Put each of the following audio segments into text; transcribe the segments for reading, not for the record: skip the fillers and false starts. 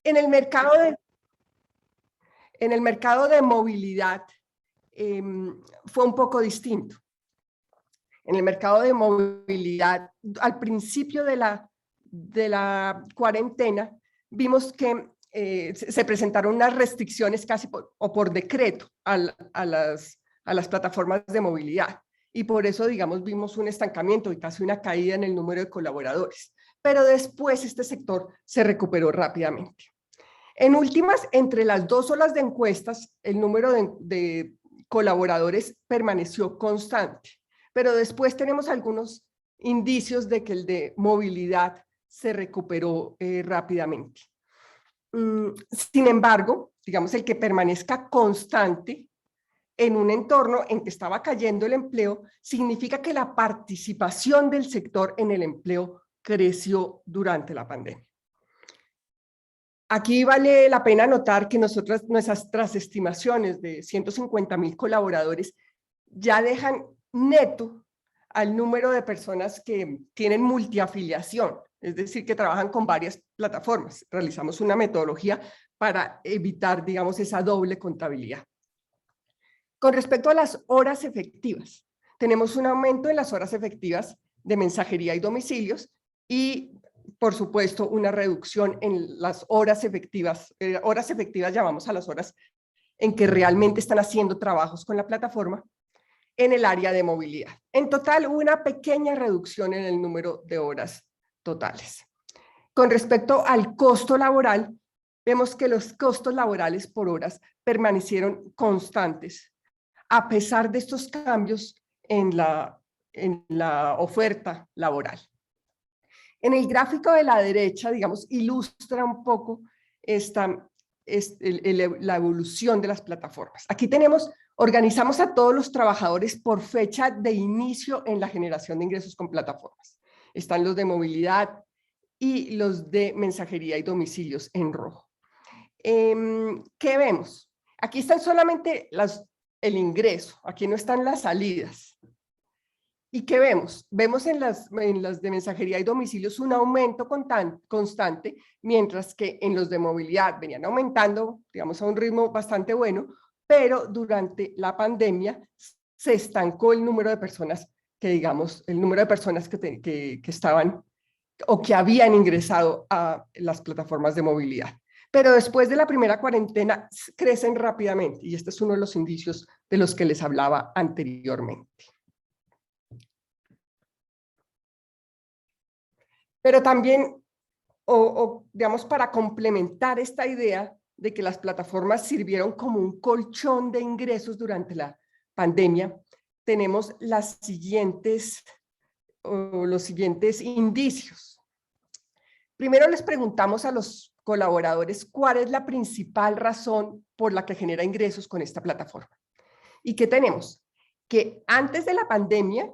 En el mercado de movilidad fue un poco distinto. En el mercado de movilidad, al principio de la cuarentena, vimos que se presentaron unas restricciones casi por decreto a las plataformas de movilidad. Y por eso, digamos, vimos un estancamiento y casi una caída en el número de colaboradores. Pero después este sector se recuperó rápidamente. En últimas, entre las dos olas de encuestas, el número de colaboradores permaneció constante. Pero después tenemos algunos indicios de que el de movilidad se recuperó rápidamente. Sin embargo, digamos, el que permanezca constante en un entorno en que estaba cayendo el empleo, significa que la participación del sector en el empleo creció durante la pandemia. Aquí vale la pena notar que nuestras estimaciones de 150,000 colaboradores ya dejan neto al número de personas que tienen multiafiliación, es decir, que trabajan con varias plataformas. Realizamos una metodología para evitar, digamos, esa doble contabilidad. Con respecto a las horas efectivas, tenemos un aumento en las horas efectivas de mensajería y domicilios y, por supuesto, una reducción en las horas efectivas. Horas efectivas llamamos a las horas en que realmente están haciendo trabajos con la plataforma en el área de movilidad. En total, hubo una pequeña reducción en el número de horas totales. Con respecto al costo laboral, vemos que los costos laborales por horas permanecieron constantes, a pesar de estos cambios en la oferta laboral. En el gráfico de la derecha, digamos, ilustra un poco la evolución de las plataformas. Aquí organizamos a todos los trabajadores por fecha de inicio en la generación de ingresos con plataformas. Están los de movilidad y los de mensajería y domicilios en rojo. ¿Qué vemos? Aquí están solamente el ingreso, aquí no están las salidas. ¿Y qué vemos? Vemos en las de mensajería y domicilios un aumento constante, mientras que en los de movilidad venían aumentando, digamos, a un ritmo bastante bueno, pero durante la pandemia se estancó el número de personas que estaban o que habían ingresado a las plataformas de movilidad. Pero después de la primera cuarentena crecen rápidamente y este es uno de los indicios de los que les hablaba anteriormente. Pero también, digamos, para complementar esta idea de que las plataformas sirvieron como un colchón de ingresos durante la pandemia, tenemos los siguientes indicios. Primero les preguntamos a los colaboradores cuál es la principal razón por la que genera ingresos con esta plataforma. ¿Y qué tenemos? Que antes de la pandemia,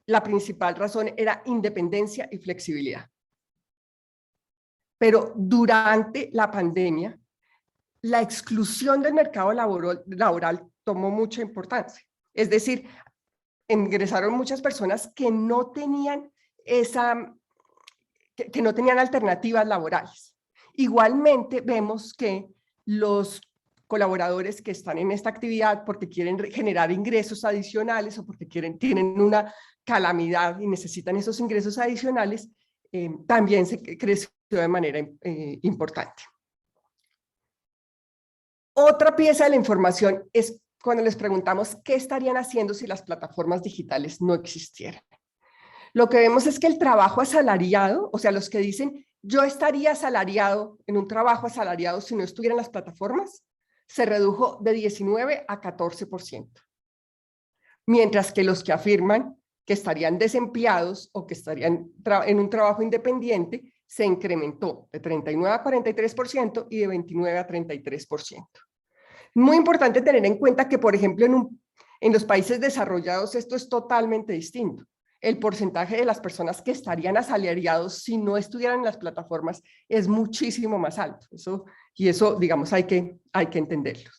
la principal razón era independencia y flexibilidad. Pero durante la pandemia, la exclusión del mercado laboral tomó mucha importancia. Es decir, ingresaron muchas personas que no tenían que no tenían alternativas laborales. Igualmente vemos que los colaboradores que están en esta actividad porque quieren generar ingresos adicionales o porque tienen una calamidad y necesitan esos ingresos adicionales, también se creció de manera importante. Otra pieza de la información es cuando les preguntamos qué estarían haciendo si las plataformas digitales no existieran. Lo que vemos es que el trabajo asalariado, o sea, los que dicen yo estaría asalariado en un trabajo asalariado si no estuvieran las plataformas, se redujo de 19 a 14%. Mientras que los que afirman que estarían desempleados o que estarían en un trabajo independiente, se incrementó de 39 a 43% y de 29 a 33%. Muy importante tener en cuenta que, por ejemplo, en los países desarrollados esto es totalmente distinto. El porcentaje de las personas que estarían asalariados si no estuvieran en las plataformas es muchísimo más alto. Eso, digamos, hay que entenderlo.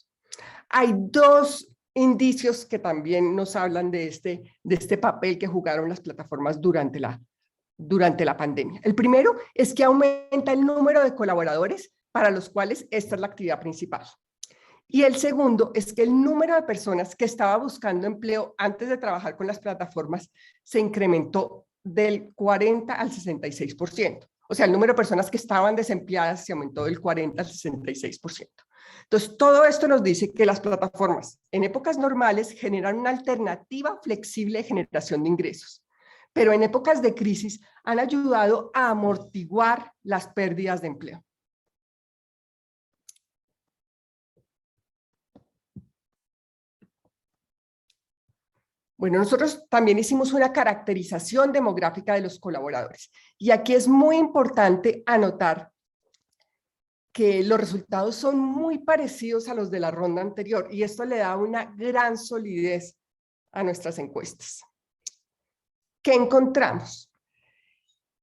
Hay dos indicios que también nos hablan de este papel que jugaron las plataformas durante la pandemia. El primero es que aumenta el número de colaboradores para los cuales esta es la actividad principal. Y el segundo es que el número de personas que estaba buscando empleo antes de trabajar con las plataformas se incrementó del 40 al 66%. O sea, el número de personas que estaban desempleadas se aumentó del 40 al 66%. Entonces, todo esto nos dice que las plataformas en épocas normales generan una alternativa flexible de generación de ingresos, pero en épocas de crisis han ayudado a amortiguar las pérdidas de empleo. Bueno, nosotros también hicimos una caracterización demográfica de los colaboradores. Y aquí es muy importante anotar que los resultados son muy parecidos a los de la ronda anterior y esto le da una gran solidez a nuestras encuestas. ¿Qué encontramos?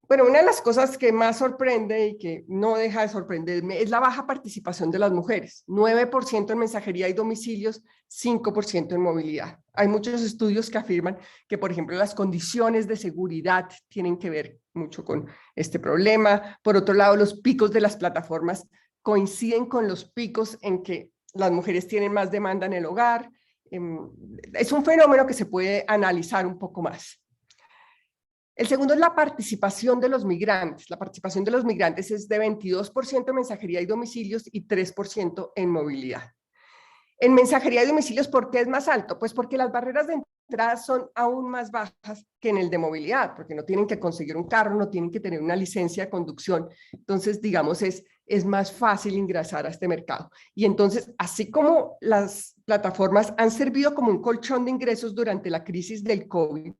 Bueno, una de las cosas que más sorprende y que no deja de sorprenderme es la baja participación de las mujeres. 9% en mensajería y domicilios, 5% en movilidad. Hay muchos estudios que afirman que, por ejemplo, las condiciones de seguridad tienen que ver mucho con este problema. Por otro lado, los picos de las plataformas coinciden con los picos en que las mujeres tienen más demanda en el hogar. Es un fenómeno que se puede analizar un poco más. El segundo es la participación de los migrantes. La participación de los migrantes es de 22% en mensajería y domicilios y 3% en movilidad. En mensajería y domicilios, ¿por qué es más alto? Pues porque las barreras de entrada son aún más bajas que en el de movilidad, porque no tienen que conseguir un carro, no tienen que tener una licencia de conducción. Entonces, digamos, es más fácil ingresar a este mercado. Y entonces, así como las plataformas han servido como un colchón de ingresos durante la crisis del COVID,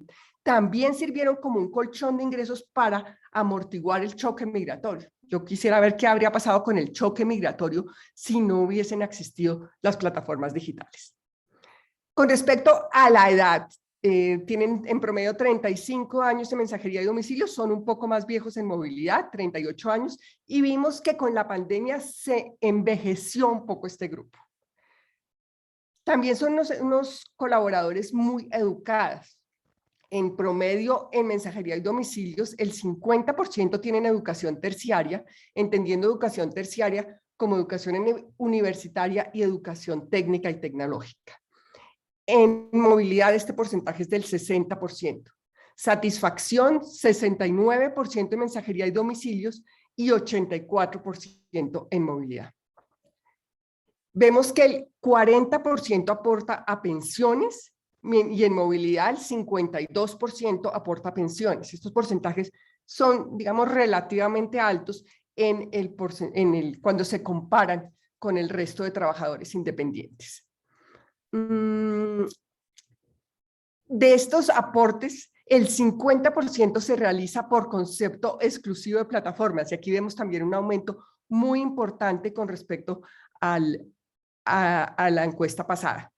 también sirvieron como un colchón de ingresos para amortiguar el choque migratorio. Yo quisiera ver qué habría pasado con el choque migratorio si no hubiesen existido las plataformas digitales. Con respecto a la edad, tienen en promedio 35 años en mensajería y domicilio, son un poco más viejos en movilidad, 38 años, y vimos que con la pandemia se envejeció un poco este grupo. También son unos colaboradores muy educados. En promedio, en mensajería y domicilios, el 50% tienen educación terciaria, entendiendo educación terciaria como educación universitaria y educación técnica y tecnológica. En movilidad, este porcentaje es del 60%. Satisfacción, 69% en mensajería y domicilios y 84% en movilidad. Vemos que el 40% aporta a pensiones, y en movilidad el 52% aporta pensiones. Estos porcentajes son, digamos, relativamente altos cuando se comparan con el resto de trabajadores independientes. De estos aportes, el 50% se realiza por concepto exclusivo de plataformas, y aquí vemos también un aumento muy importante con respecto a la encuesta pasada.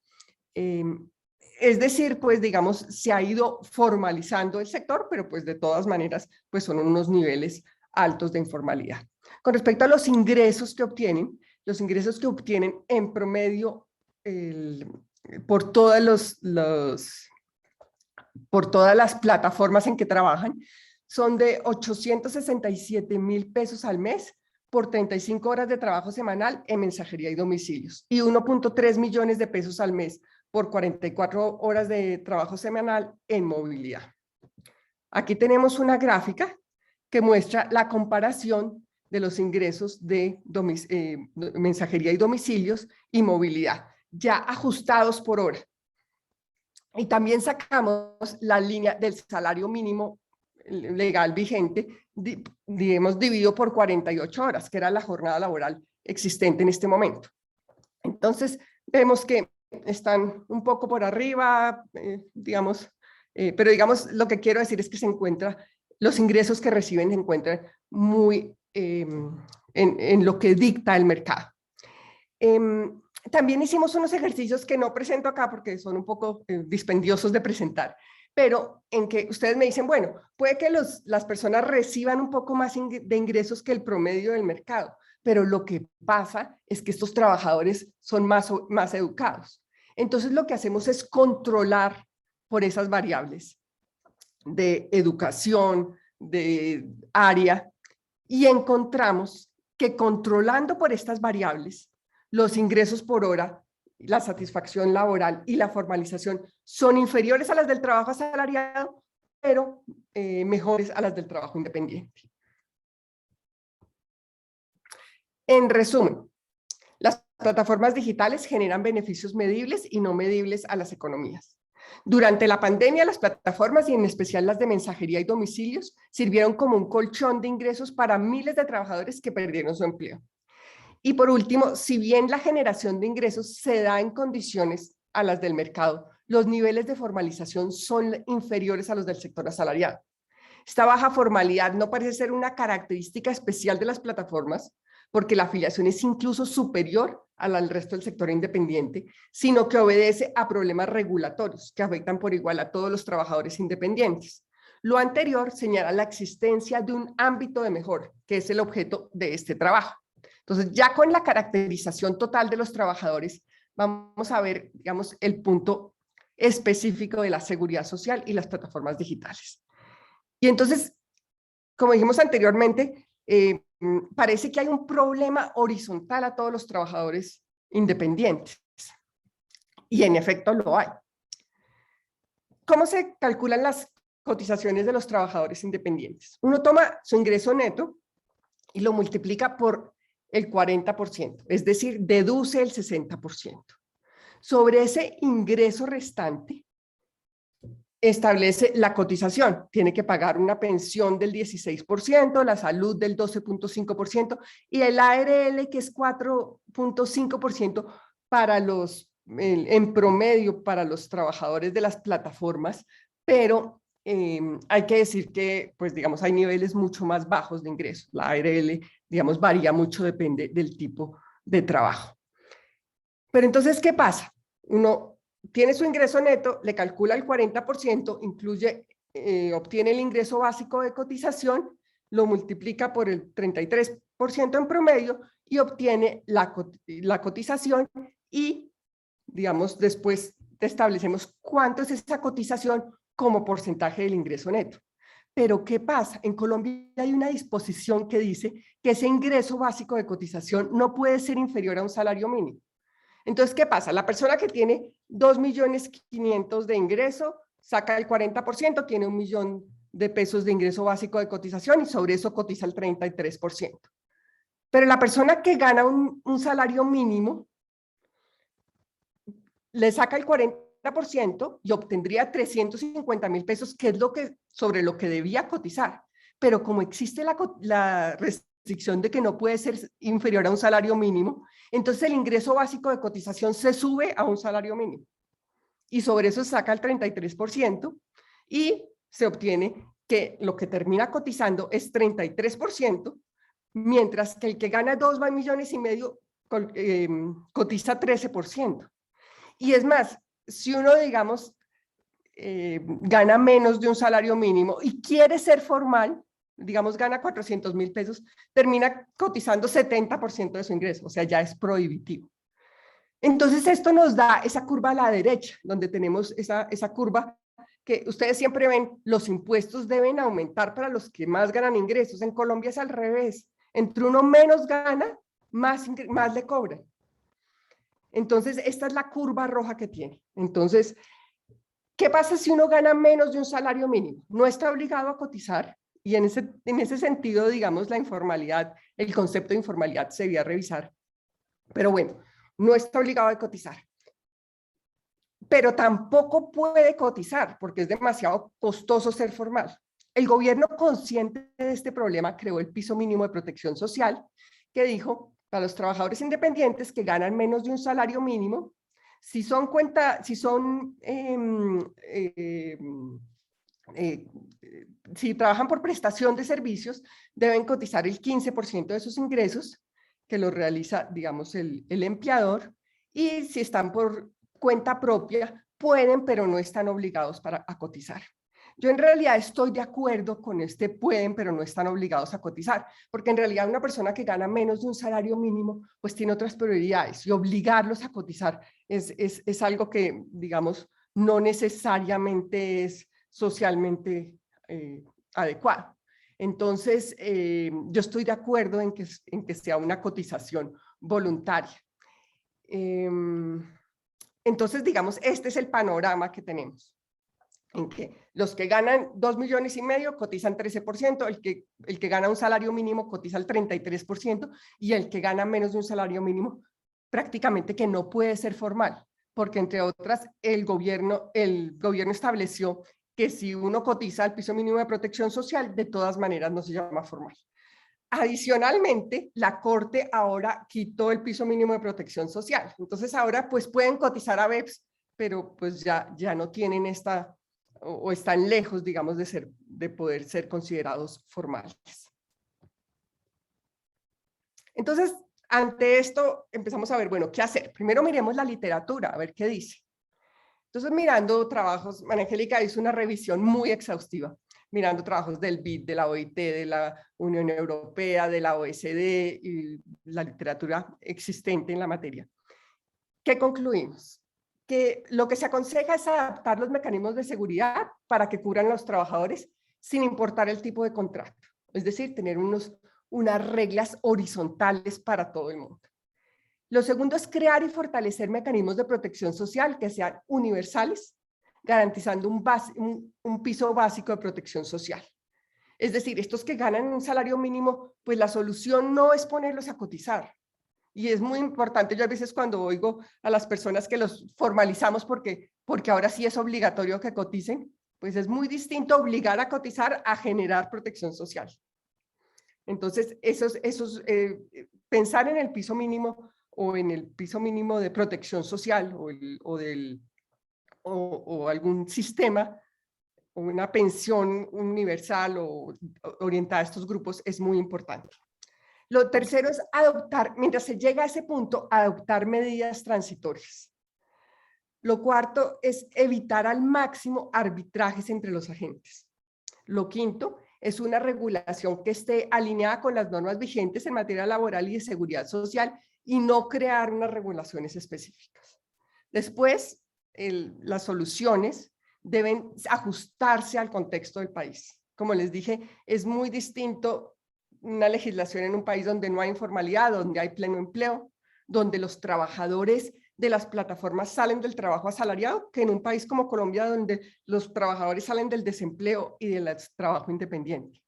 Es decir, pues digamos, se ha ido formalizando el sector, pero pues de todas maneras, pues son unos niveles altos de informalidad. Con respecto a los ingresos que obtienen en promedio por todas las plataformas en que trabajan, son de 867,000 pesos al mes por 35 horas de trabajo semanal en mensajería y domicilios, y 1.3 millones de pesos al mes por 44 horas de trabajo semanal en movilidad. Aquí tenemos una gráfica que muestra la comparación de los ingresos de mensajería y domicilios y movilidad, ya ajustados por hora. Y también sacamos la línea del salario mínimo legal vigente, digamos, dividido por 48 horas, que era la jornada laboral existente en este momento. Entonces, vemos que están un poco por arriba, digamos, pero digamos, lo que quiero decir es que los ingresos que reciben se encuentran muy en lo que dicta el mercado. También hicimos unos ejercicios que no presento acá porque son un poco dispendiosos de presentar, pero en que ustedes me dicen, bueno, puede que las personas reciban un poco más de ingresos que el promedio del mercado, pero lo que pasa es que estos trabajadores son más educados. Entonces lo que hacemos es controlar por esas variables de educación, de área, y encontramos que controlando por estas variables, los ingresos por hora, la satisfacción laboral y la formalización son inferiores a las del trabajo asalariado, pero mejores a las del trabajo independiente. En resumen, las plataformas digitales generan beneficios medibles y no medibles a las economías. Durante la pandemia, las plataformas, y en especial las de mensajería y domicilios, sirvieron como un colchón de ingresos para miles de trabajadores que perdieron su empleo. Y por último, si bien la generación de ingresos se da en condiciones a las del mercado, los niveles de formalización son inferiores a los del sector asalariado. Esta baja formalidad no parece ser una característica especial de las plataformas, porque la afiliación es incluso superior a la del resto del sector independiente, sino que obedece a problemas regulatorios que afectan por igual a todos los trabajadores independientes. Lo anterior señala la existencia de un ámbito de mejora, que es el objeto de este trabajo. Entonces, ya con la caracterización total de los trabajadores, vamos a ver, digamos, el punto específico de la seguridad social y las plataformas digitales. Y entonces, como dijimos anteriormente, parece que hay un problema horizontal a todos los trabajadores independientes. Y en efecto lo hay. ¿Cómo se calculan las cotizaciones de los trabajadores independientes? Uno toma su ingreso neto y lo multiplica por el 40%, es decir, deduce el 60%. Sobre ese ingreso restante, establece la cotización. Tiene que pagar una pensión del 16%, la salud del 12.5% y el ARL, que es 4.5% para los, en promedio para los trabajadores de las plataformas, pero hay que decir que, pues digamos, hay niveles mucho más bajos de ingresos. La ARL, digamos, varía mucho, depende del tipo de trabajo. Pero entonces, ¿qué pasa? Uno tiene su ingreso neto, le calcula el 40%, obtiene el ingreso básico de cotización, lo multiplica por el 33% en promedio y obtiene la cotización y, digamos, después establecemos cuánto es esa cotización como porcentaje del ingreso neto. Pero ¿qué pasa? En Colombia hay una disposición que dice que ese ingreso básico de cotización no puede ser inferior a un salario mínimo. Entonces, ¿qué pasa? La persona que tiene 2.500.000 de ingreso, saca el 40%, tiene 1.000.000 de pesos de ingreso básico de cotización y sobre eso cotiza el 33%. Pero la persona que gana un salario mínimo, le saca el 40% y obtendría 350.000 pesos, que es sobre lo que debía cotizar. Pero como existe la restricción de que no puede ser inferior a un salario mínimo, entonces el ingreso básico de cotización se sube a un salario mínimo. Y sobre eso se saca el 33% y se obtiene que lo que termina cotizando es 33%, mientras que el que gana 2,5 millones cotiza 13%. Y es más, si uno, digamos, gana menos de un salario mínimo y quiere ser formal, digamos, gana 400.000 pesos, termina cotizando 70% de su ingreso, o sea, ya es prohibitivo. Entonces, esto nos da esa curva a la derecha, donde tenemos esa curva que ustedes siempre ven, los impuestos deben aumentar para los que más ganan ingresos. En Colombia es al revés. Entre uno menos gana, más le cobran. Entonces, esta es la curva roja que tiene. Entonces, ¿qué pasa si uno gana menos de un salario mínimo? No está obligado a cotizar y en ese sentido, digamos, la informalidad, el concepto de informalidad se debía revisar. Pero bueno, no está obligado a cotizar. Pero tampoco puede cotizar porque es demasiado costoso ser formal. El gobierno, consciente de este problema, creó el piso mínimo de protección social, que dijo para los trabajadores independientes que ganan menos de un salario mínimo, si trabajan por prestación de servicios, deben cotizar el 15% de sus ingresos, que lo realiza, digamos, el empleador, y si están por cuenta propia, pueden, pero no están obligados a cotizar. Yo en realidad estoy de acuerdo con este pueden, pero no están obligados a cotizar, porque en realidad una persona que gana menos de un salario mínimo, pues tiene otras prioridades y obligarlos a cotizar es algo que, digamos, no necesariamente es socialmente adecuado. Entonces, yo estoy de acuerdo en que sea una cotización voluntaria. Entonces, digamos, este es el panorama que tenemos, en que los que ganan 2,5 millones cotizan 13%, el que gana un salario mínimo cotiza el 33%, y el que gana menos de un salario mínimo prácticamente que no puede ser formal, porque entre otras el gobierno estableció que si uno cotiza al piso mínimo de protección social, de todas maneras no se llama formal. Adicionalmente, la Corte ahora quitó el piso mínimo de protección social. Entonces ahora pues pueden cotizar a BEPS, pero pues ya no tienen esta, o están lejos, digamos, de poder ser considerados formales. Entonces, ante esto empezamos a ver, bueno, ¿qué hacer? Primero miremos la literatura, a ver qué dice. Entonces, mirando trabajos, María Angélica hizo una revisión muy exhaustiva, mirando trabajos del BID, de la OIT, de la Unión Europea, de la OECD y la literatura existente en la materia. ¿Qué concluimos? Que lo que se aconseja es adaptar los mecanismos de seguridad para que cubran a los trabajadores sin importar el tipo de contrato. Es decir, tener unas reglas horizontales para todo el mundo. Lo segundo es crear y fortalecer mecanismos de protección social que sean universales, garantizando un piso básico de protección social. Es decir, estos que ganan un salario mínimo, pues la solución no es ponerlos a cotizar. Y es muy importante, yo a veces cuando oigo a las personas que los formalizamos porque ahora sí es obligatorio que coticen, pues es muy distinto obligar a cotizar a generar protección social. Entonces, pensar en el piso mínimo o en el piso mínimo de protección social o algún sistema o una pensión universal o orientada a estos grupos es muy importante. Lo tercero es adoptar, mientras se llega a ese punto, adoptar medidas transitorias. Lo cuarto es evitar al máximo arbitrajes entre los agentes. Lo quinto es una regulación que esté alineada con las normas vigentes en materia laboral y de seguridad social y no crear unas regulaciones específicas. Después, las soluciones deben ajustarse al contexto del país. Como les dije, es muy distinto una legislación en un país donde no hay informalidad, donde hay pleno empleo, donde los trabajadores de las plataformas salen del trabajo asalariado, que en un país como Colombia, donde los trabajadores salen del desempleo y del trabajo independiente.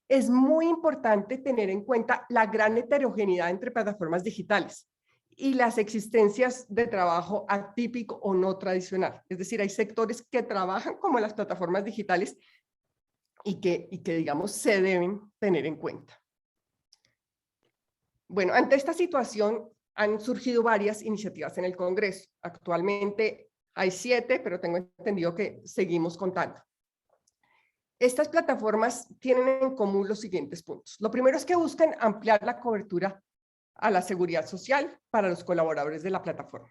Es muy importante tener en cuenta la gran heterogeneidad entre plataformas digitales y las existencias de trabajo atípico o no tradicional. Es decir, hay sectores que trabajan como las plataformas digitales y que digamos, se deben tener en cuenta. Bueno, ante esta situación han surgido varias iniciativas en el Congreso. Actualmente hay 7, pero tengo entendido que seguimos contando. Estas plataformas tienen en común los siguientes puntos. Lo primero es que buscan ampliar la cobertura a la seguridad social para los colaboradores de la plataforma.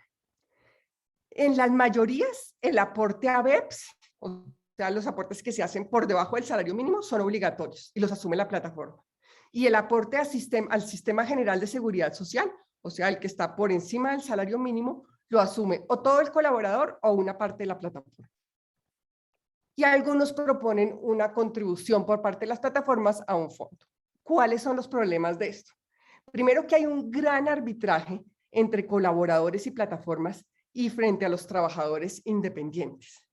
En las mayorías, el aporte a BEPS, o sea, los aportes que se hacen por debajo del salario mínimo, son obligatorios y los asume la plataforma. Y el aporte al Sistema General de Seguridad Social, o sea, el que está por encima del salario mínimo, lo asume o todo el colaborador o una parte de la plataforma. Y algunos proponen una contribución por parte de las plataformas a un fondo. ¿Cuáles son los problemas de esto? Primero, que hay un gran arbitraje entre colaboradores y plataformas y frente a los trabajadores independientes.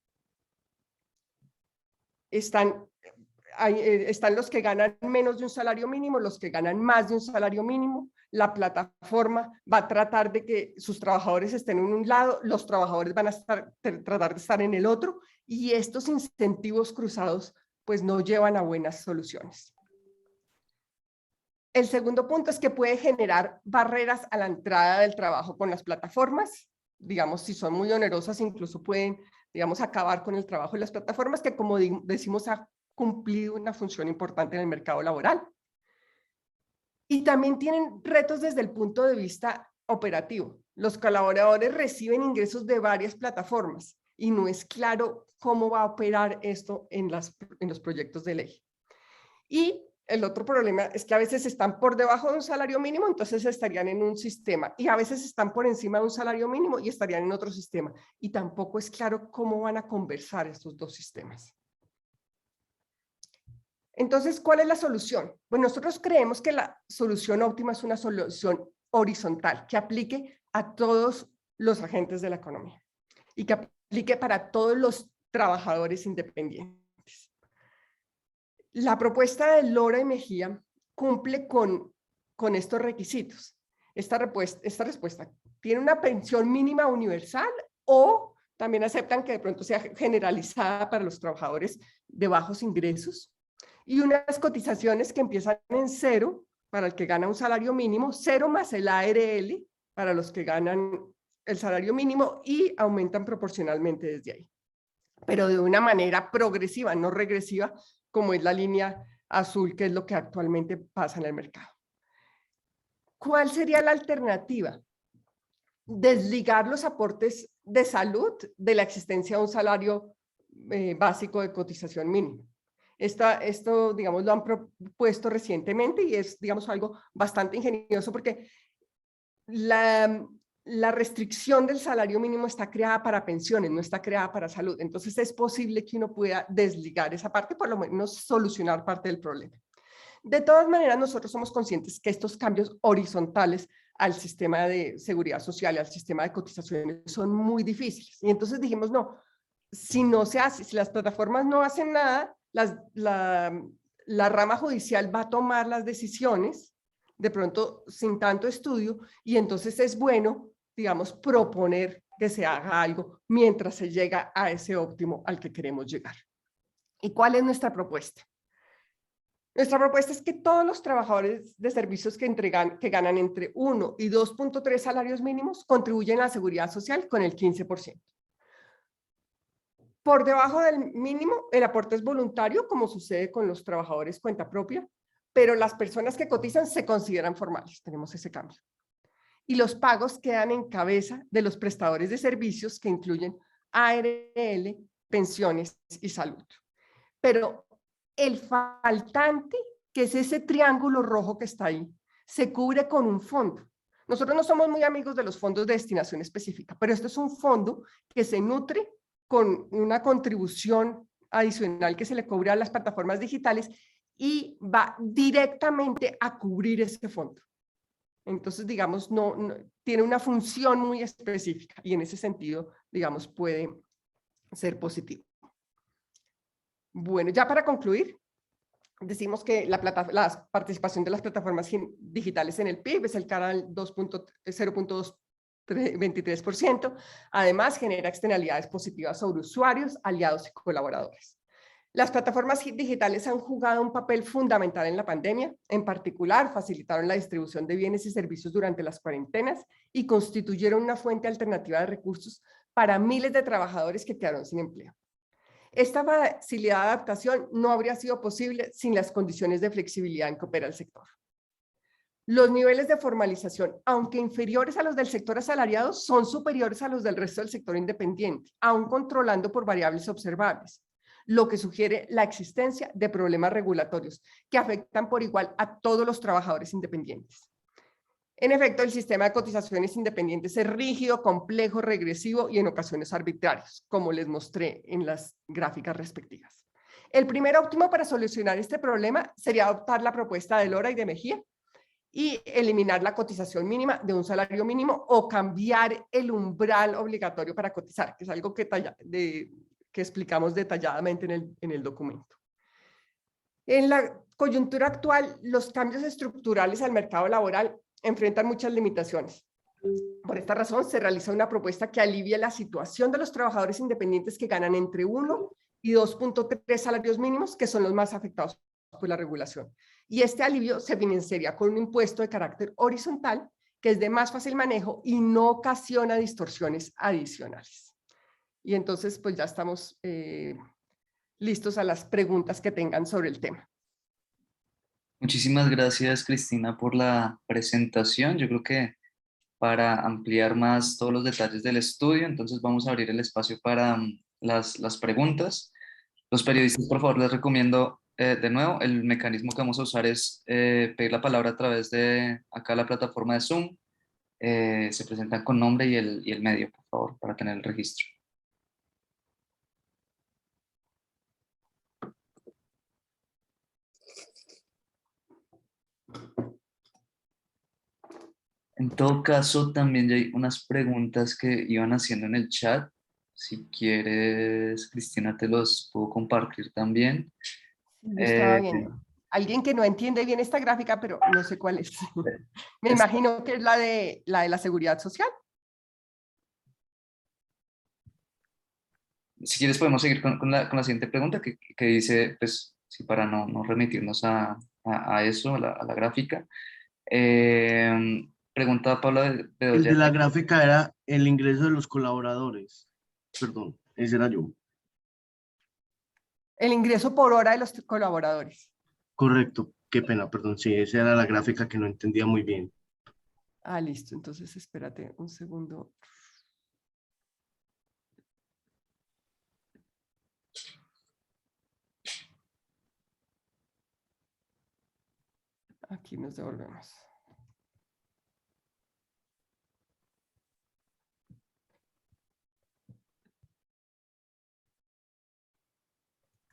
Están los que ganan menos de un salario mínimo, los que ganan más de un salario mínimo. La plataforma va a tratar de que sus trabajadores estén en un lado, los trabajadores van a tratar de estar en el otro, y estos incentivos cruzados pues no llevan a buenas soluciones. El segundo punto es que puede generar barreras a la entrada del trabajo con las plataformas. Digamos, si son muy onerosas, incluso pueden, digamos, acabar con el trabajo de las plataformas, que como decimos, ha cumplido una función importante en el mercado laboral. Y también tienen retos desde el punto de vista operativo. Los colaboradores reciben ingresos de varias plataformas y no es claro cómo va a operar esto en los proyectos de ley. Y el otro problema es que a veces están por debajo de un salario mínimo, entonces estarían en un sistema, y a veces están por encima de un salario mínimo y estarían en otro sistema. Y tampoco es claro cómo van a conversar estos dos sistemas. Entonces, ¿cuál es la solución? Pues nosotros creemos que la solución óptima es una solución horizontal que aplique a todos los agentes de la economía y que aplique para todos los trabajadores independientes. La propuesta de Lora y Mejía cumple con estos requisitos. Esta respuesta tiene una pensión mínima universal o también aceptan que de pronto sea generalizada para los trabajadores de bajos ingresos y unas cotizaciones que empiezan en cero para el que gana un salario mínimo, cero más el ARL para los que ganan el salario mínimo y aumentan proporcionalmente desde ahí, pero de una manera progresiva, no regresiva, como es la línea azul, que es lo que actualmente pasa en el mercado. ¿Cuál sería la alternativa? Desligar los aportes de salud de la existencia de un salario básico de cotización mínima. Esto, digamos, lo han propuesto recientemente y es, digamos, algo bastante ingenioso porque la restricción del salario mínimo está creada para pensiones, no está creada para salud. Entonces es posible que uno pueda desligar esa parte, por lo menos solucionar parte del problema. De todas maneras, nosotros somos conscientes que estos cambios horizontales al sistema de seguridad social y al sistema de cotizaciones son muy difíciles. Y entonces dijimos, no, si no se hace, si las plataformas no hacen nada, la rama judicial va a tomar las decisiones, de pronto sin tanto estudio, y entonces es bueno, digamos, proponer que se haga algo mientras se llega a ese óptimo al que queremos llegar. ¿Y cuál es nuestra propuesta? Nuestra propuesta es que todos los trabajadores de servicios que ganan entre 1 y 2.3 salarios mínimos contribuyen a la seguridad social con el 15%. Por debajo del mínimo, el aporte es voluntario, como sucede con los trabajadores cuenta propia, pero las personas que cotizan se consideran formales. Tenemos ese cambio. Y los pagos quedan en cabeza de los prestadores de servicios que incluyen ARL, pensiones y salud. Pero el faltante, que es ese triángulo rojo que está ahí, se cubre con un fondo. Nosotros no somos muy amigos de los fondos de destinación específica, pero este es un fondo que se nutre con una contribución adicional que se le cobra a las plataformas digitales y va directamente a cubrir ese fondo. Entonces, digamos, no tiene una función muy específica y en ese sentido, digamos, puede ser positivo. Bueno, ya para concluir, decimos que la participación de las plataformas digitales en el PIB es el canal 0.23%. Además, genera externalidades positivas sobre usuarios, aliados y colaboradores. Las plataformas digitales han jugado un papel fundamental en la pandemia. En particular, facilitaron la distribución de bienes y servicios durante las cuarentenas y constituyeron una fuente alternativa de recursos para miles de trabajadores que quedaron sin empleo. Esta facilidad de adaptación no habría sido posible sin las condiciones de flexibilidad en que opera el sector. Los niveles de formalización, aunque inferiores a los del sector asalariado, son superiores a los del resto del sector independiente, aún controlando por variables observables, lo que sugiere la existencia de problemas regulatorios que afectan por igual a todos los trabajadores independientes. En efecto, el sistema de cotizaciones independientes es rígido, complejo, regresivo y en ocasiones arbitrarios, como les mostré en las gráficas respectivas. El primer óptimo para solucionar este problema sería adoptar la propuesta de Lora y de Mejía y eliminar la cotización mínima de un salario mínimo o cambiar el umbral obligatorio para cotizar, que es algo que explicamos detalladamente en el documento. En la coyuntura actual, los cambios estructurales al mercado laboral enfrentan muchas limitaciones. Por esta razón, se realiza una propuesta que alivie la situación de los trabajadores independientes que ganan entre 1 y 2.3 salarios mínimos, que son los más afectados por la regulación. Y este alivio se financiaría con un impuesto de carácter horizontal, que es de más fácil manejo y no ocasiona distorsiones adicionales. Y entonces, pues ya estamos listos a las preguntas que tengan sobre el tema. Muchísimas gracias, Cristina, por la presentación. Yo creo que para ampliar más todos los detalles del estudio, entonces vamos a abrir el espacio para las preguntas. Los periodistas, por favor, les recomiendo de nuevo, el mecanismo que vamos a usar es pedir la palabra a través de acá la plataforma de Zoom. Se presentan con nombre y el medio, por favor, para tener el registro. En todo caso, también ya hay unas preguntas que iban haciendo en el chat. Si quieres, Cristina, te los puedo compartir también. Yo estaba Eh, viendo. Alguien que no entiende bien esta gráfica, pero no sé cuál es. Me es- imagino que es la de la seguridad social. si quieres, podemos seguir con la siguiente pregunta que dice, pues, sí, para no remitirnos a eso, a la gráfica. Pregunta Paula El Bedoya. de la gráfica era el ingreso de los colaboradores. Perdón, ese era yo. El ingreso por hora de los colaboradores. Correcto, qué pena, perdón. Sí, esa era la gráfica que no entendía muy bien. Ah, listo. Entonces, espérate un segundo. Aquí nos devolvemos.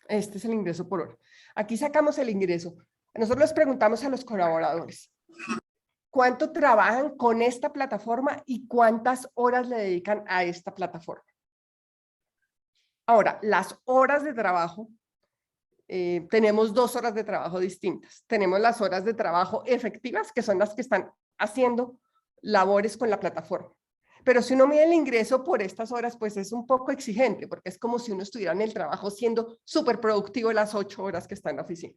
Este es el ingreso por hora. Aquí sacamos el ingreso. Nosotros les preguntamos a los colaboradores, ¿cuánto trabajan con esta plataforma y cuántas horas le dedican a esta plataforma? Ahora, las horas de trabajo, tenemos 2 horas de trabajo distintas. Tenemos las horas de trabajo efectivas, que son las que están haciendo labores con la plataforma. Pero si uno mide el ingreso por estas horas, pues es un poco exigente, porque es como si uno estuviera en el trabajo siendo súper productivo las 8 horas que está en la oficina.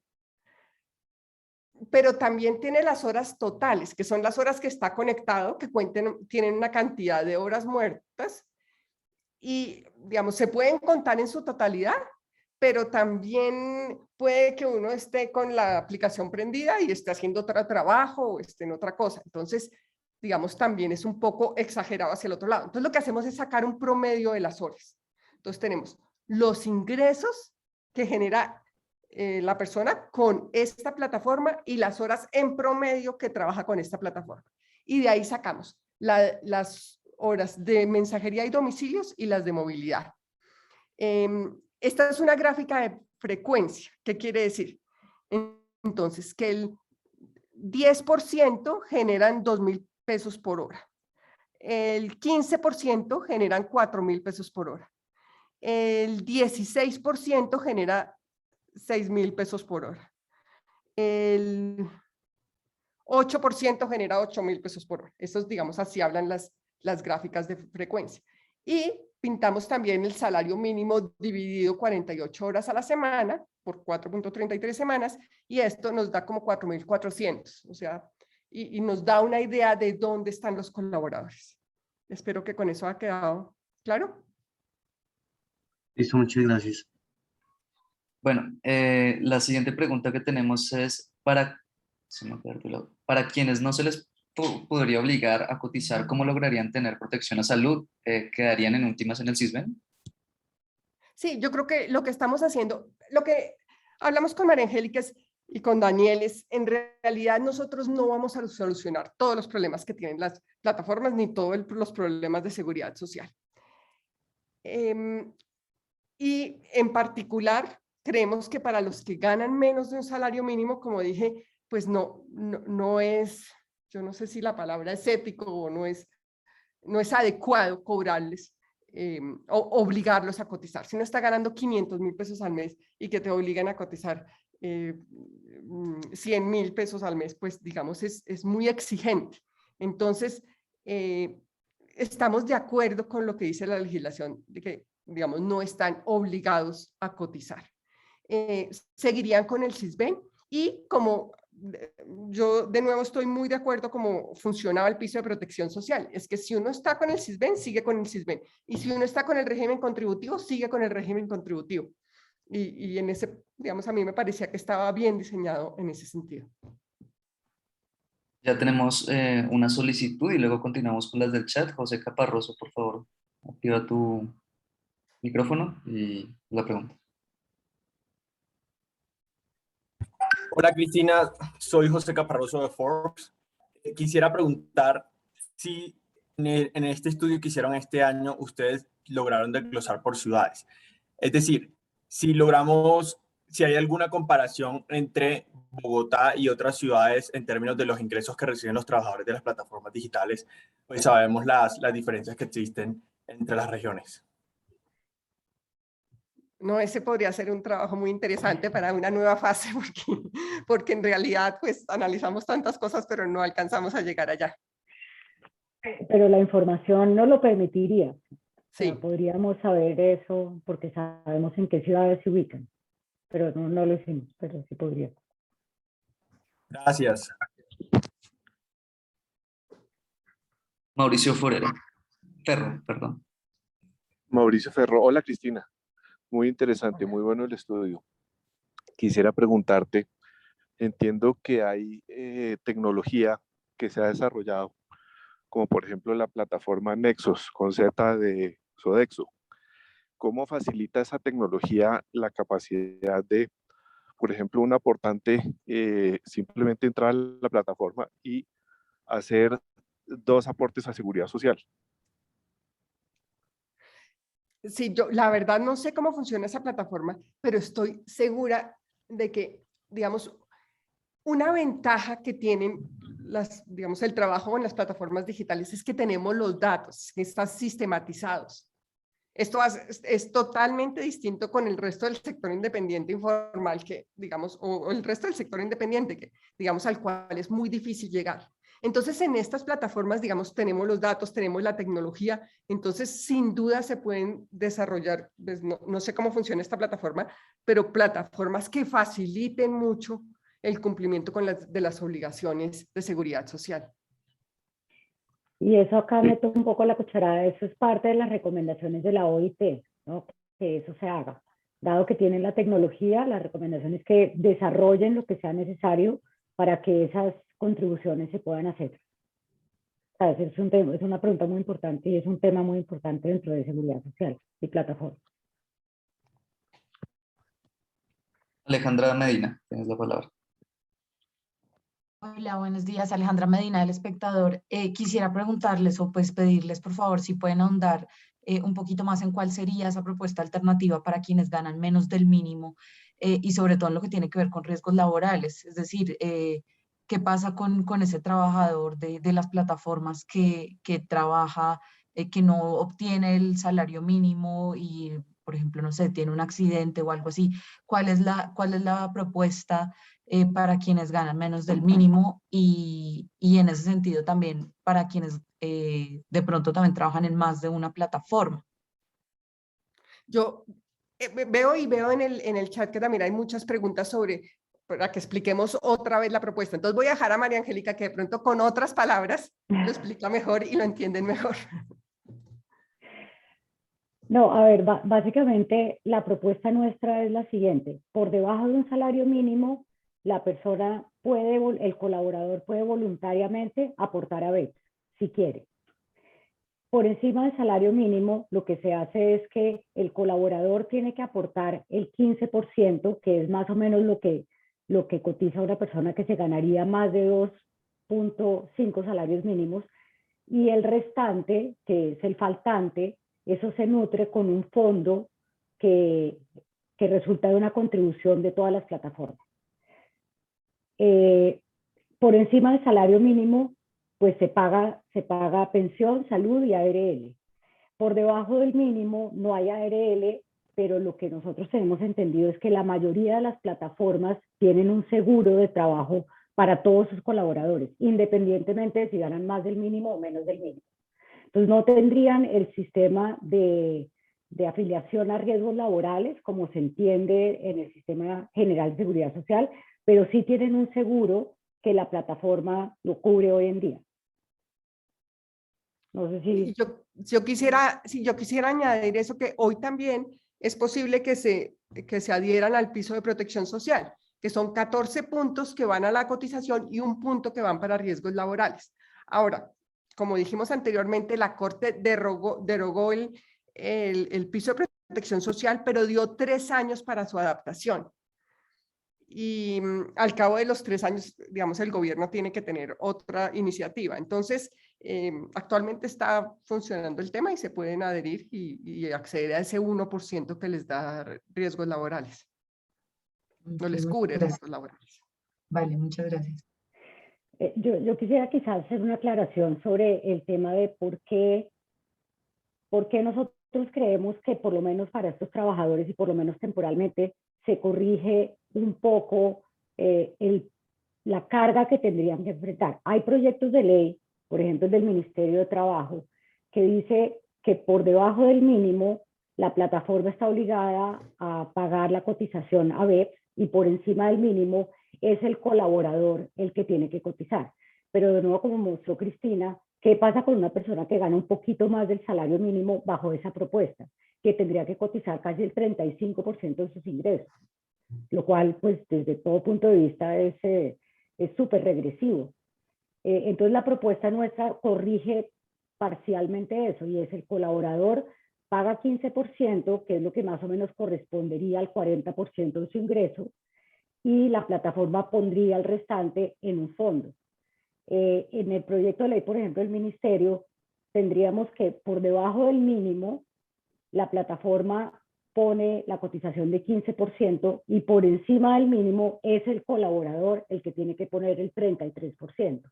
Pero también tiene las horas totales, que son las horas que está conectado, que tienen una cantidad de horas muertas y, digamos, se pueden contar en su totalidad, pero también puede que uno esté con la aplicación prendida y esté haciendo otro trabajo o esté en otra cosa. Entonces, digamos, también es un poco exagerado hacia el otro lado. Entonces, lo que hacemos es sacar un promedio de las horas. Entonces, tenemos los ingresos que genera la persona con esta plataforma y las horas en promedio que trabaja con esta plataforma. Y de ahí sacamos las horas de mensajería y domicilios y las de movilidad. Esta es una gráfica de frecuencia. ¿Qué quiere decir? Entonces, que el 10% generan 2.000 pesos por hora. El 15% generan 4.000 pesos por hora. El 16% genera 6.000 pesos por hora. El 8% genera 8.000 pesos por hora. Estos, digamos, así hablan las gráficas de frecuencia. Y pintamos también el salario mínimo dividido 48 horas a la semana por 4.33 semanas, y esto nos da como 4.400, o sea, y nos da una idea de dónde están los colaboradores. Espero que con eso ha quedado claro. Listo, muchas gracias. Bueno, la siguiente pregunta que tenemos es para quienes no se les podría obligar a cotizar, ¿cómo lograrían tener protección a salud? ¿Quedarían en últimas en el CISBEN? Sí, yo creo que lo que estamos haciendo, lo que hablamos con María Angélica y con Daniel es, en realidad nosotros no vamos a solucionar todos los problemas que tienen las plataformas ni todos los problemas de seguridad social. Y en particular, creemos que para los que ganan menos de un salario mínimo, como dije, pues no es, yo no sé si la palabra es ético o no es adecuado cobrarles o obligarlos a cotizar. Si uno está ganando 500.000 pesos al mes y que te obligan a cotizar 100.000 pesos al mes, pues digamos es muy exigente. Entonces, estamos de acuerdo con lo que dice la legislación de que, digamos, no están obligados a cotizar. Seguirían con el CISBEN y como yo de nuevo estoy muy de acuerdo cómo funcionaba el piso de protección social. Es que si uno está con el CISBEN, sigue con el CISBEN. Y si uno está con el régimen contributivo, sigue con el régimen contributivo. Y en ese, digamos, a mí me parecía que estaba bien diseñado en ese sentido. Ya tenemos una solicitud y luego continuamos con las del chat. José Caparroso, por favor, activa tu micrófono y la pregunta. Hola Cristina, soy José Caparroso de Forbes. Quisiera preguntar si en este estudio que hicieron este año ustedes lograron desglosar por ciudades. Es decir, si hay alguna comparación entre Bogotá y otras ciudades en términos de los ingresos que reciben los trabajadores de las plataformas digitales, pues sabemos las diferencias que existen entre las regiones. No, ese podría ser un trabajo muy interesante para una nueva fase, porque en realidad pues analizamos tantas cosas, pero no alcanzamos a llegar allá. Pero la información no lo permitiría. O sea, Sí. podríamos saber eso porque sabemos en qué ciudades se ubican, pero no lo hicimos, pero sí podría. Gracias. Mauricio Ferro, perdón. Mauricio Ferro, hola Cristina, muy interesante, muy bueno el estudio. Quisiera preguntarte, entiendo que hay tecnología que se ha desarrollado, como por ejemplo la plataforma Nexos con Z de Sodexo. ¿Cómo facilita esa tecnología la capacidad de, por ejemplo, un aportante simplemente entrar a la plataforma y hacer 2 aportes a seguridad social? Sí, yo la verdad no sé cómo funciona esa plataforma, pero estoy segura de que, digamos, una ventaja que tienen digamos, el trabajo en las plataformas digitales es que tenemos los datos, que están sistematizados. Esto es totalmente distinto con el resto del sector independiente informal que, digamos, o el resto del sector independiente que, digamos, al cual es muy difícil llegar. Entonces, en estas plataformas, digamos, tenemos los datos, tenemos la tecnología, entonces, sin duda se pueden desarrollar, pues, no sé cómo funciona esta plataforma, pero plataformas que faciliten mucho el cumplimiento de las obligaciones de seguridad social. Y eso acá meto un poco la cucharada, eso es parte de las recomendaciones de la OIT, ¿no? Que eso se haga. Dado que tienen la tecnología, la recomendación es que desarrollen lo que sea necesario para que esas contribuciones se puedan hacer. O sea, es una pregunta muy importante y es un tema muy importante dentro de seguridad social y plataforma. Alejandra Medina, tienes la palabra. Hola, buenos días. Alejandra Medina, del Espectador. Quisiera preguntarles o pues pedirles, por favor, si pueden ahondar un poquito más en cuál sería esa propuesta alternativa para quienes ganan menos del mínimo y sobre todo en lo que tiene que ver con riesgos laborales. Es decir, ¿qué pasa con ese trabajador de las plataformas que trabaja, que no obtiene el salario mínimo y, por ejemplo, no sé, tiene un accidente o algo así? ¿Cuál es la propuesta para quienes ganan menos del mínimo y en ese sentido también para quienes de pronto también trabajan en más de una plataforma? Yo veo en el chat que también hay muchas preguntas para que expliquemos otra vez la propuesta. Entonces voy a dejar a María Angélica que de pronto con otras palabras lo explica mejor y lo entienden mejor. No, a ver, básicamente la propuesta nuestra es la siguiente. Por debajo de un salario mínimo, la persona el colaborador puede voluntariamente aportar a BEPS, si quiere. Por encima del salario mínimo, lo que se hace es que el colaborador tiene que aportar el 15%, que es más o menos lo que cotiza una persona que se ganaría más de 2.5 salarios mínimos, y el restante, que es el faltante, eso se nutre con un fondo que resulta de una contribución de todas las plataformas. Por encima del salario mínimo, pues se paga pensión, salud y ARL. Por debajo del mínimo no hay ARL, pero lo que nosotros tenemos entendido es que la mayoría de las plataformas tienen un seguro de trabajo para todos sus colaboradores, independientemente de si ganan más del mínimo o menos del mínimo. Entonces no tendrían el sistema de afiliación a riesgos laborales, como se entiende en el Sistema General de Seguridad Social, pero sí tienen un seguro que la plataforma lo cubre hoy en día. No sé si... Yo quisiera añadir eso, que hoy también es posible que se adhieran al piso de protección social, que son 14 puntos que van a la cotización y 1 punto que van para riesgos laborales. Ahora, como dijimos anteriormente, la Corte derogó el piso de protección social, pero dio 3 años para su adaptación. Y al cabo de los 3 años, digamos, el gobierno tiene que tener otra iniciativa. Entonces, actualmente está funcionando el tema y se pueden adherir y acceder a ese 1% que les da riesgos laborales. No les cubre riesgos laborales. Vale, muchas gracias. Yo quisiera quizás hacer una aclaración sobre el tema de por qué nosotros creemos que por lo menos para estos trabajadores y por lo menos temporalmente se corrige un poco la carga que tendrían que enfrentar. Hay proyectos de ley, por ejemplo el del Ministerio de Trabajo, que dice que por debajo del mínimo la plataforma está obligada a pagar la cotización a BEPS y por encima del mínimo es el colaborador el que tiene que cotizar. Pero de nuevo, como mostró Cristina, ¿qué pasa con una persona que gana un poquito más del salario mínimo bajo esa propuesta? Que tendría que cotizar casi el 35% de sus ingresos, lo cual, pues, desde todo punto de vista es súper regresivo. Entonces, la propuesta nuestra corrige parcialmente eso, y es el colaborador paga 15%, que es lo que más o menos correspondería al 40% de su ingreso, y la plataforma pondría el restante en un fondo. En el proyecto de ley, por ejemplo, del ministerio, tendríamos que por debajo del mínimo, la plataforma pone la cotización de 15% y por encima del mínimo es el colaborador el que tiene que poner el 33%.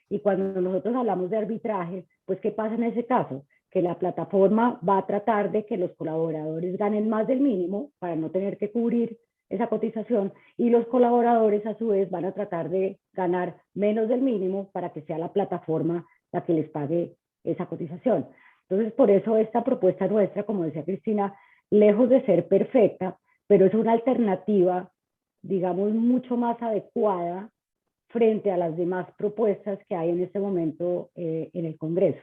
Y cuando nosotros hablamos de arbitraje, pues ¿qué pasa en ese caso? Que la plataforma va a tratar de que los colaboradores ganen más del mínimo para no tener que cubrir esa cotización, y los colaboradores a su vez van a tratar de ganar menos del mínimo para que sea la plataforma la que les pague esa cotización. Entonces, por eso esta propuesta nuestra, como decía Cristina, lejos de ser perfecta, pero es una alternativa, digamos, mucho más adecuada frente a las demás propuestas que hay en este momento en el Congreso.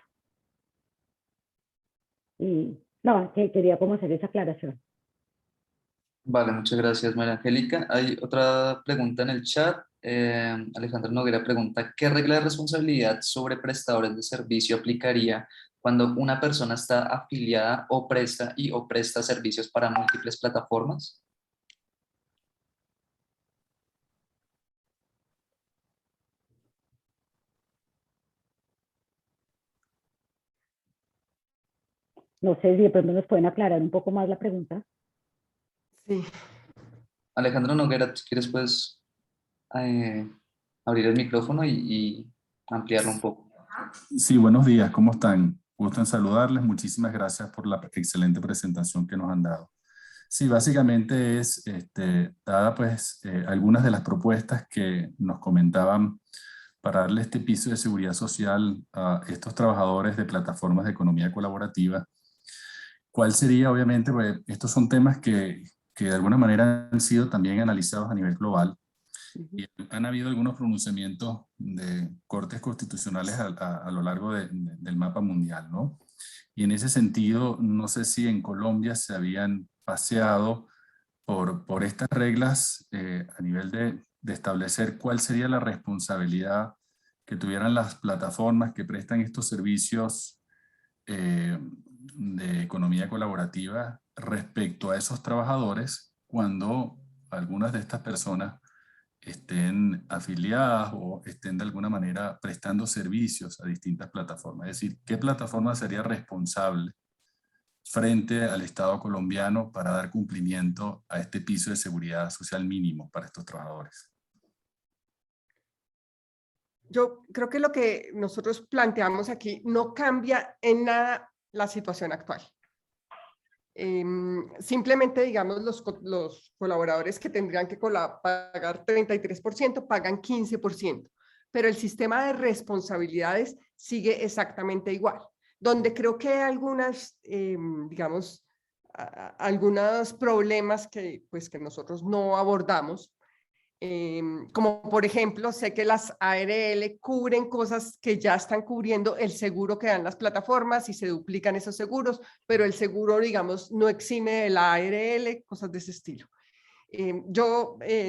Y no, quería como hacer esa aclaración. Vale, muchas gracias, María Angélica. Hay otra pregunta en el chat. Alejandra Noguera pregunta, ¿qué regla de responsabilidad sobre prestadores de servicio aplicaría cuando una persona está afiliada o presta servicios para múltiples plataformas? No sé si de pronto nos pueden aclarar un poco más la pregunta. Sí. Alejandra Noguera, si quieres, pues abrir el micrófono y ampliarlo un poco. Sí, buenos días, ¿cómo están? Gusto en saludarles, muchísimas gracias por la excelente presentación que nos han dado. Sí, básicamente es, dada pues algunas de las propuestas que nos comentaban para darle este piso de seguridad social a estos trabajadores de plataformas de economía colaborativa. ¿Cuál sería, obviamente, pues estos son temas que de alguna manera han sido también analizados a nivel global? Y han habido algunos pronunciamientos de cortes constitucionales a lo largo del mapa mundial, ¿no? Y en ese sentido, no sé si en Colombia se habían paseado por estas reglas a nivel de establecer cuál sería la responsabilidad que tuvieran las plataformas que prestan estos servicios de economía colaborativa respecto a esos trabajadores cuando algunas de estas personas estén afiliadas o estén de alguna manera prestando servicios a distintas plataformas. Es decir, ¿qué plataforma sería responsable frente al Estado colombiano para dar cumplimiento a este piso de seguridad social mínimo para estos trabajadores? Yo creo que lo que nosotros planteamos aquí no cambia en nada la situación actual. Simplemente, digamos, los colaboradores que tendrían que pagar 33% pagan 15%, pero el sistema de responsabilidades sigue exactamente igual. Donde creo que hay algunas, digamos, algunos problemas que nosotros no abordamos, como por ejemplo, sé que las ARL cubren cosas que ya están cubriendo el seguro que dan las plataformas y se duplican esos seguros, pero el seguro, digamos, no exime de la ARL, cosas de ese estilo.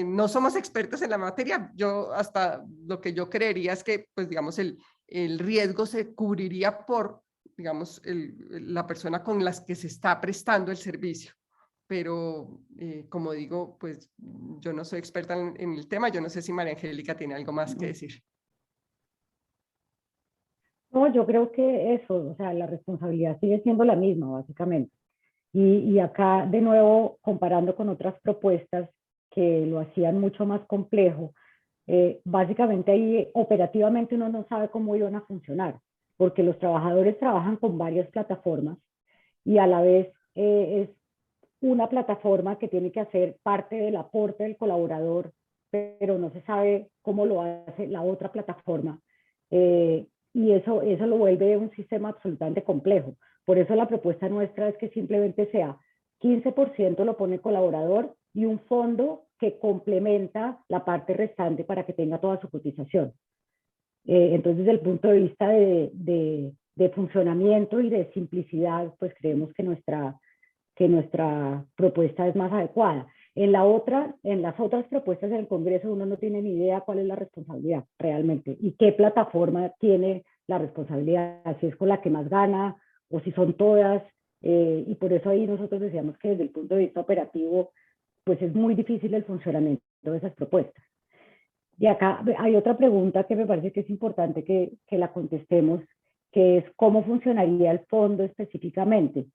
No somos expertos en la materia, yo hasta lo que yo creería es que, pues digamos, el riesgo se cubriría por, digamos, la persona con las que se está prestando el servicio. Pero como digo, pues yo no soy experta en el tema, yo no sé si María Angélica tiene algo más que decir. No, yo creo que eso, o sea, la responsabilidad sigue siendo la misma, básicamente. Y acá, de nuevo, comparando con otras propuestas que lo hacían mucho más complejo, Básicamente ahí operativamente uno no sabe cómo iban a funcionar, porque los trabajadores trabajan con varias plataformas y a la vez es una plataforma que tiene que hacer parte del aporte del colaborador, pero no se sabe cómo lo hace la otra plataforma. Y eso lo vuelve un sistema absolutamente complejo. Por eso la propuesta nuestra es que simplemente sea 15% lo pone el colaborador y un fondo que complementa la parte restante para que tenga toda su cotización. Entonces, desde el punto de vista de funcionamiento y de simplicidad, pues creemos que nuestra propuesta es más adecuada. En las otras propuestas del Congreso uno no tiene ni idea cuál es la responsabilidad realmente y qué plataforma tiene la responsabilidad, si es con la que más gana o si son todas, y por eso ahí nosotros decíamos que desde el punto de vista operativo pues es muy difícil el funcionamiento de esas propuestas. Y acá hay otra pregunta que me parece que es importante que la contestemos, que es cómo funcionaría el fondo específicamente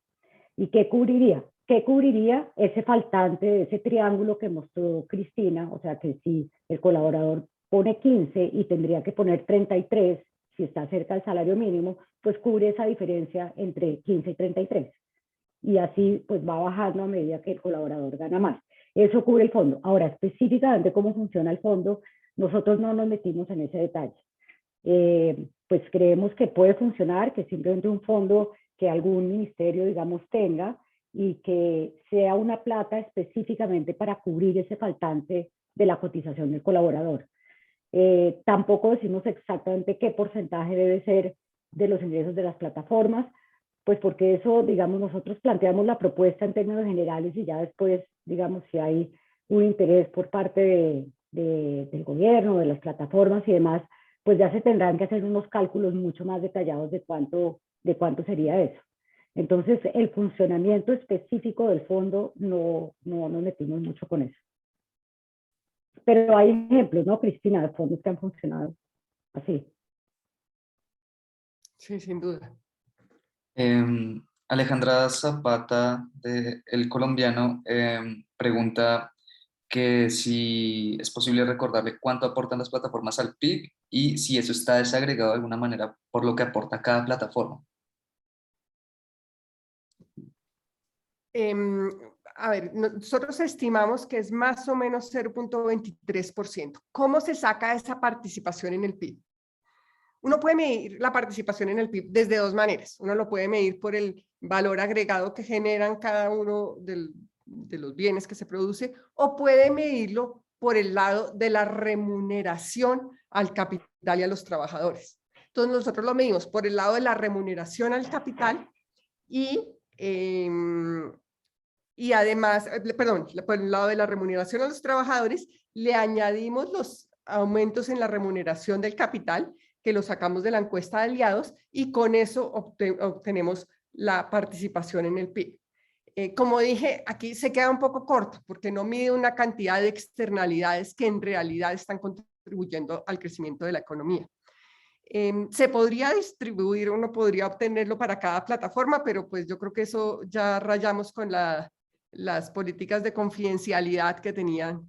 y qué cubriría. ¿Qué cubriría ese faltante de ese triángulo que mostró Cristina? O sea, que si el colaborador pone 15 y tendría que poner 33, si está cerca del salario mínimo, pues cubre esa diferencia entre 15 y 33. Y así pues va bajando a medida que el colaborador gana más. Eso cubre el fondo. Ahora, específicamente cómo funciona el fondo, nosotros no nos metimos en ese detalle. Pues creemos que puede funcionar, que simplemente un fondo que algún ministerio, digamos, tenga y que sea una plata específicamente para cubrir ese faltante de la cotización del colaborador. Tampoco decimos exactamente qué porcentaje debe ser de los ingresos de las plataformas, pues porque eso, digamos, nosotros planteamos la propuesta en términos generales y ya después, digamos, si hay un interés por parte del gobierno, de las plataformas y demás, pues ya se tendrán que hacer unos cálculos mucho más detallados de cuánto sería eso. Entonces, el funcionamiento específico del fondo no nos metimos mucho con eso. Pero hay ejemplos, ¿no, Cristina, de fondos que han funcionado así? Sí, sin duda. Alejandra Zapata, de El Colombiano, pregunta que si es posible recordarle cuánto aportan las plataformas al PIB y si eso está desagregado de alguna manera por lo que aporta cada plataforma. A ver, nosotros estimamos que es más o menos 0.23%. ¿Cómo se saca esa participación en el PIB? Uno puede medir la participación en el PIB desde dos maneras. Uno lo puede medir por el valor agregado que generan cada uno de los bienes que se produce, o puede medirlo por el lado de la remuneración al capital y a los trabajadores. Entonces nosotros lo medimos por el lado de la remuneración al capital y además, perdón, por el lado de la remuneración a los trabajadores, le añadimos los aumentos en la remuneración del capital, que lo sacamos de la encuesta de aliados, y con eso obtenemos la participación en el PIB. Como dije, aquí se queda un poco corto, porque no mide una cantidad de externalidades que en realidad están contribuyendo al crecimiento de la economía. Se podría distribuir, uno podría obtenerlo para cada plataforma, pero pues yo creo que eso ya rayamos con las políticas de confidencialidad que tenían,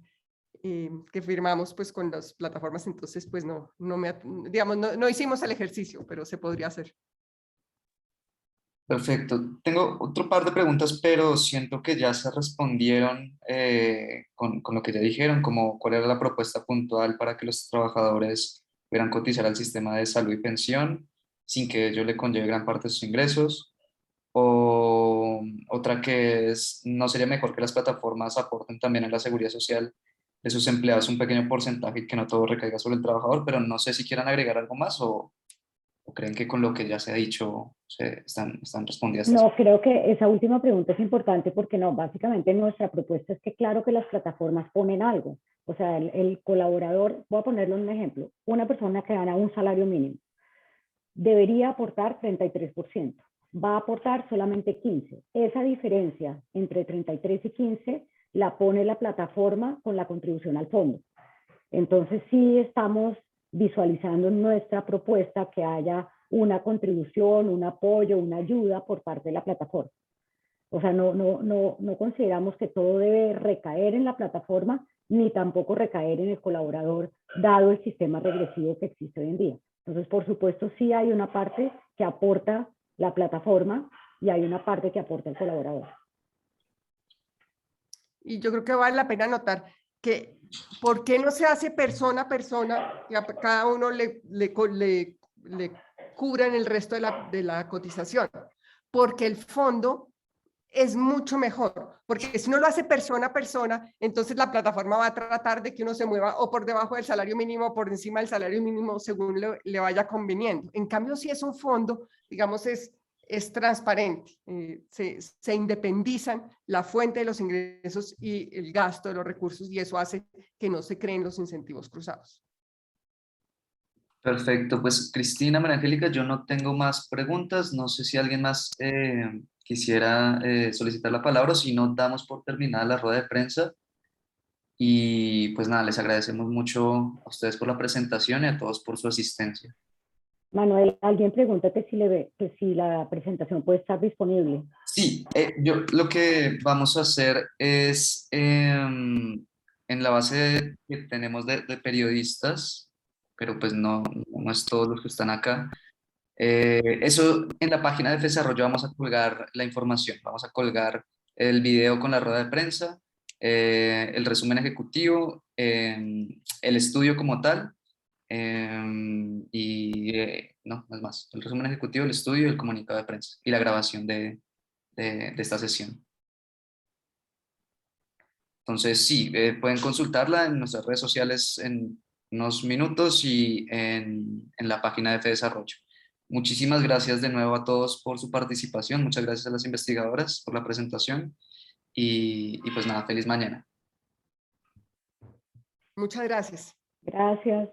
que firmamos pues con las plataformas, entonces pues no hicimos el ejercicio, pero se podría hacer. Perfecto. Tengo otro par de preguntas, pero siento que ya se respondieron con lo que ya dijeron, como cuál era la propuesta puntual para que los trabajadores pudieran cotizar al sistema de salud y pensión sin que ello le conlleve gran parte de sus ingresos. O otra que es, ¿no sería mejor que las plataformas aporten también a la seguridad social de sus empleados un pequeño porcentaje y que no todo recaiga sobre el trabajador? Pero no sé si quieran agregar algo más o creen que con lo que ya se ha dicho están respondidas. No, creo que esa última pregunta es importante porque no, básicamente nuestra propuesta es que claro que las plataformas ponen algo. O sea, el colaborador, voy a ponerle un ejemplo, una persona que gana un salario mínimo debería aportar 33%, va a aportar solamente 15%. Esa diferencia entre 33 y 15 la pone la plataforma con la contribución al fondo. Entonces sí estamos visualizando en nuestra propuesta que haya una contribución, un apoyo, una ayuda por parte de la plataforma. O sea, no consideramos que todo debe recaer en la plataforma, ni tampoco recaer en el colaborador, dado el sistema regresivo que existe hoy en día. Entonces, por supuesto, sí hay una parte que aporta la plataforma y hay una parte que aporta el colaborador. Y yo creo que vale la pena notar que ¿por qué no se hace persona a persona y a cada uno le cubran el resto de la cotización? Porque el fondo es mucho mejor, porque si uno lo hace persona a persona, entonces la plataforma va a tratar de que uno se mueva o por debajo del salario mínimo o por encima del salario mínimo según le vaya conveniendo. En cambio, si es un fondo, digamos, es transparente, se independizan la fuente de los ingresos y el gasto de los recursos y eso hace que no se creen los incentivos cruzados. Perfecto, pues Cristina, María Angélica, yo no tengo más preguntas, no sé si alguien más quisiera solicitar la palabra o si no, damos por terminada la rueda de prensa. Y pues nada, les agradecemos mucho a ustedes por la presentación y a todos por su asistencia. Manuel, alguien pregunta que si la presentación puede estar disponible. Sí, yo lo que vamos a hacer es en la base que tenemos de periodistas, pero pues no es todos los que están acá. Eso en la página de Desarrollo vamos a colgar la información, vamos a colgar el video con la rueda de prensa, el resumen ejecutivo, el estudio como tal, no es más, el resumen ejecutivo, el estudio, el comunicado de prensa y la grabación de esta sesión. Entonces, sí, pueden consultarla en nuestras redes sociales en unos minutos y en la página de FEDesarrollo. Muchísimas gracias de nuevo a todos por su participación. Muchas gracias a las investigadoras por la presentación. Y pues nada, feliz mañana. Muchas gracias. Gracias.